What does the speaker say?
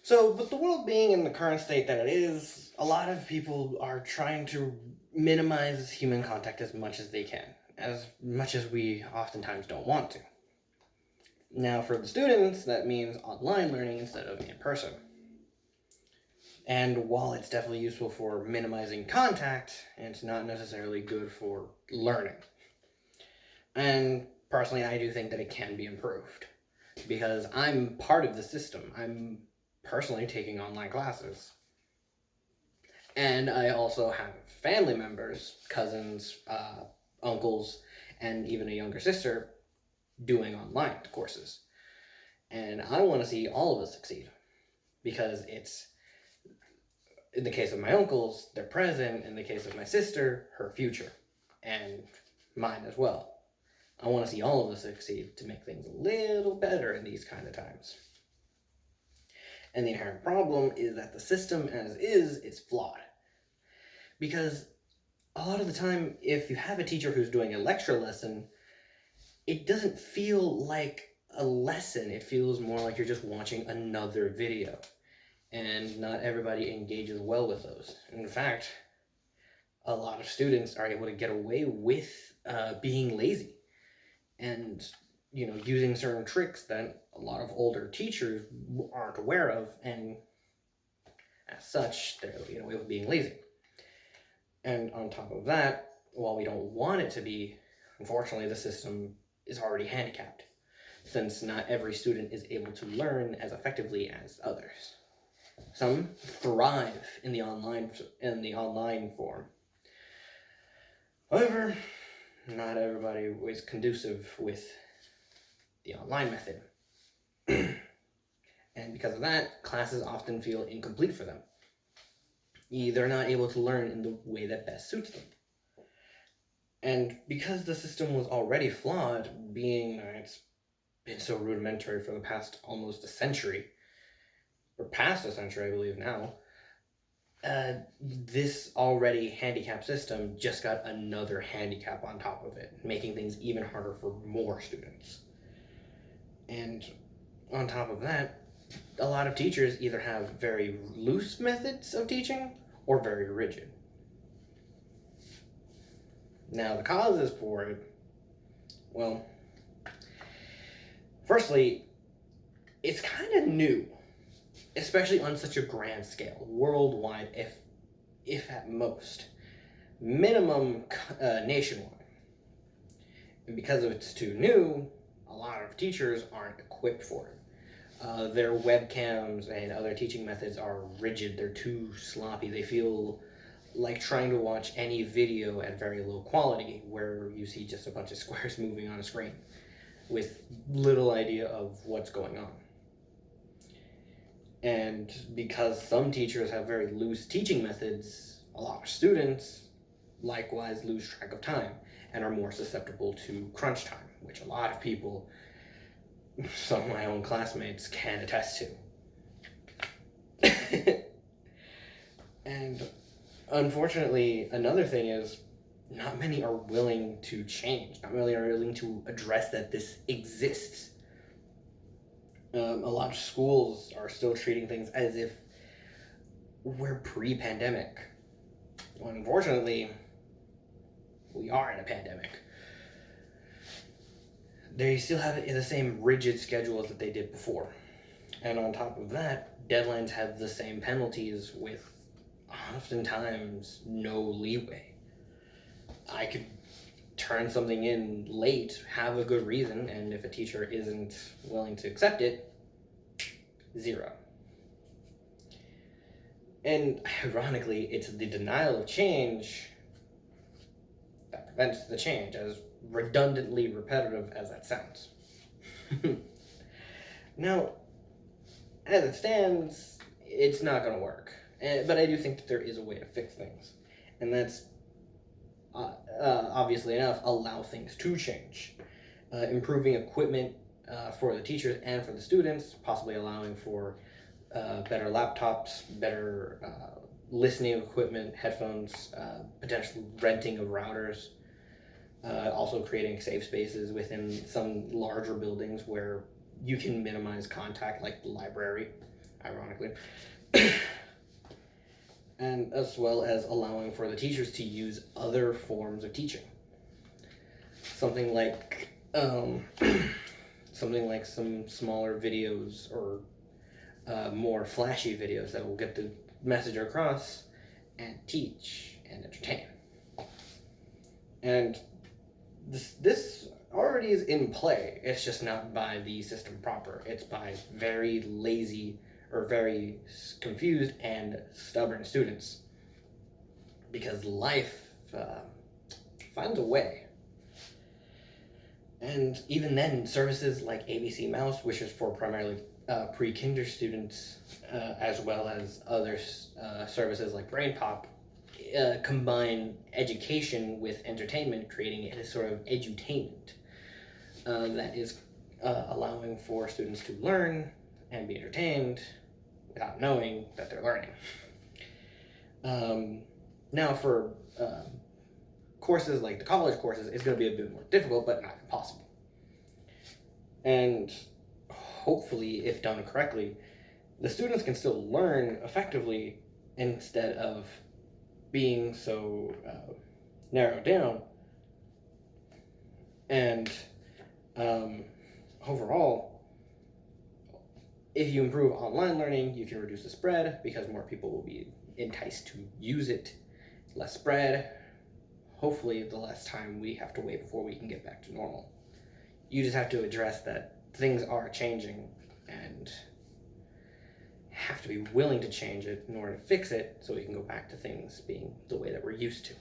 So, with the world being in the current state that it is, a lot of people are trying to minimize human contact as much as they can, as much as we oftentimes don't want to. Now, for the students, that means online learning instead of in person. And while it's definitely useful for minimizing contact, it's not necessarily good for learning. And personally, I do think that it can be improved because I'm part of the system. I'm personally taking online classes. And I also have family members, cousins, uncles, and even a younger sister doing online courses. And I want to see all of us succeed because it's, in the case of my uncles, their present, in the case of my sister, her future, and mine as well. I want to see all of us succeed to make things a little better in these kind of times. And the inherent problem is that the system as is flawed. Because a lot of the time, if you have a teacher who's doing a lecture lesson, it doesn't feel like a lesson. It feels more like you're just watching another video. And not everybody engages well with those. In fact, a lot of students are able to get away with being lazy and using certain tricks that a lot of older teachers aren't aware of, and as such, they're getting away with being lazy. And on top of that, while we don't want it to be, unfortunately, the system is already handicapped, since not every student is able to learn as effectively as others. Some thrive in the online form. However, not everybody is conducive with the online method. And because of that, classes often feel incomplete for them. They're not able to learn in the way that best suits them. And because the system was already flawed, being that it's been so rudimentary for the past almost a century, or past a century, I believe now, this already handicapped system just got another handicap on top of it, making things even harder for more students. And on top of that, a lot of teachers either have very loose methods of teaching or very rigid. Now, the causes for it, well, firstly, it's kind of new, especially on such a grand scale, worldwide, if at most, minimum nationwide. And because it's too new, a lot of teachers aren't equipped for it. Their webcams and other teaching methods are rigid. They're too sloppy. They feel like trying to watch any video at very low quality, where you see just a bunch of squares moving on a screen with little idea of what's going on. And because some teachers have very loose teaching methods, a lot of students likewise lose track of time and are more susceptible to crunch time, which a lot of people, some of my own classmates, can attest to. And unfortunately, another thing is not many are willing to change. Not many are willing to address that this exists. A lot of schools are still treating things as if we're pre-pandemic. Well, unfortunately, we are in a pandemic. They still have the same rigid schedules that they did before. And on top of that, deadlines have the same penalties with oftentimes no leeway. I could turn something in late, have a good reason, and if a teacher isn't willing to accept it, 0. And ironically, it's the denial of change that prevents the change, as redundantly repetitive as that sounds. Now, as it stands, it's not going to work. But I do think that there is a way to fix things. And that's, obviously enough, allow things to change. Improving equipment for the teachers and for the students, possibly allowing for better laptops, better listening equipment, headphones, potentially renting of routers. Also creating safe spaces within some larger buildings where you can minimize contact, like the library. ironically. And as well as allowing for the teachers to use other forms of teaching. Something like some smaller videos or more flashy videos that will get the message across and teach and entertain. And this already is in play. It's just not by the system proper. It's by very lazy or very confused and stubborn students. Because life finds a way. And even then, services like ABC Mouse, which is for primarily pre-kinder students, as well as other services like BrainPop, combine education with entertainment, creating a sort of edutainment that is allowing for students to learn and be entertained without knowing that they're learning. Now for courses like the college courses, it's going to be a bit more difficult, but not impossible. And hopefully, if done correctly, the students can still learn effectively instead of being so narrowed down. And overall, if you improve online learning, you can reduce the spread because more people will be enticed to use it. Less spread, hopefully the less time we have to wait before we can get back to normal. You just have to address that things are changing and have to be willing to change it in order to fix it so we can go back to things being the way that we're used to.